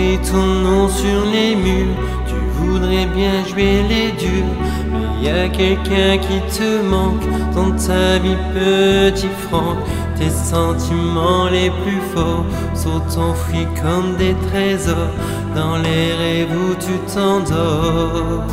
écrit ton nom sur les murs. Tu voudrais bien jouer les durs, mais y a quelqu'un qui te manque dans ta vie, petit Franck. Tes sentiments les plus forts sont enfouis comme des trésors dans les rêves où tu t'endors.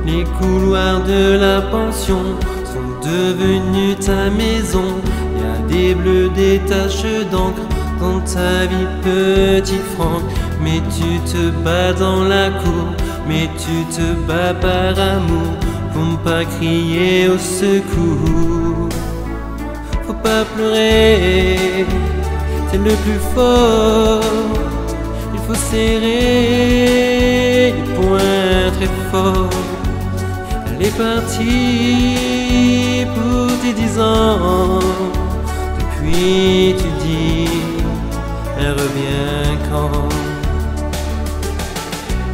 Les couloirs de la pension sont devenus ta maison. Y a des bleus, des taches d'encre dans ta vie, petit Franck. Mais tu te bats dans la cour, mais tu te bats par amour, pour ne pas crier au secours. Faut pas pleurer, c'est le plus fort. Il faut serrer les poings très fort. Elle est partie pour tes 10 ans. Depuis tu dis, elle revient quand?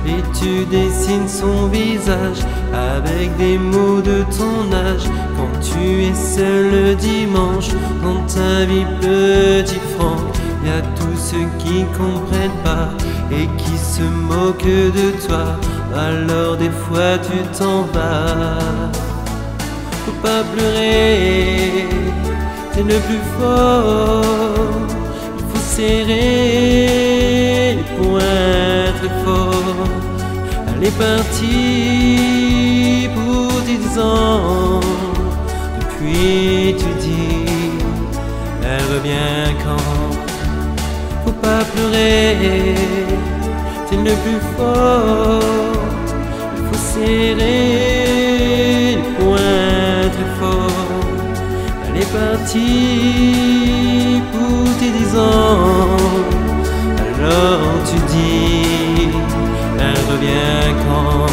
Et tu dessines son visage avec des mots de ton âge. Quand tu es seul le dimanche dans ta vie, petit Franck, y a tous ceux qui comprennent pas et qui se moquent de toi. Alors des fois tu t'en vas. Faut pas pleurer, c'est le plus fort. Il faut serrer les poings très fort. Elle est partie pour 10 ans. Depuis tu dis, elle revient quand? Faut pas pleurer, c'est le plus fort. Il faut serrer les poings très fort. Elle est partie pour tes 10 ans. Alors tu dis, elle revient quand?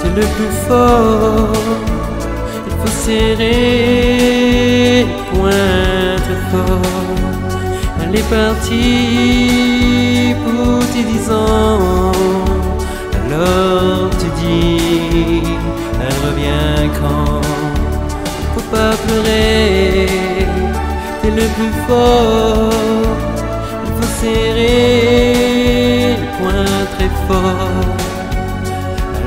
C'est le plus fort. Il faut serrer les poings très fort. Elle est partie pour tes 10 ans. Alors tu dis, elle revient quand? Faut pas pleurer, c'est le plus fort. Il faut serrer les poings très fort.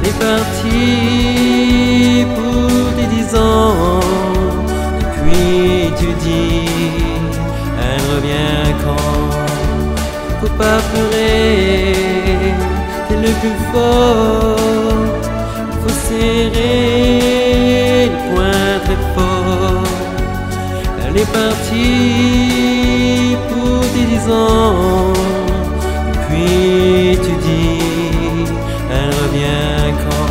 Elle est partie pour tes 10 ans. Depuis tu dis, elle revient quand? Faut pas pleurer, c'est le plus fort. Il faut serrer les poings très fort. Elle est partie pour tes 10 ans. Depuis tu dis, elle revient quand?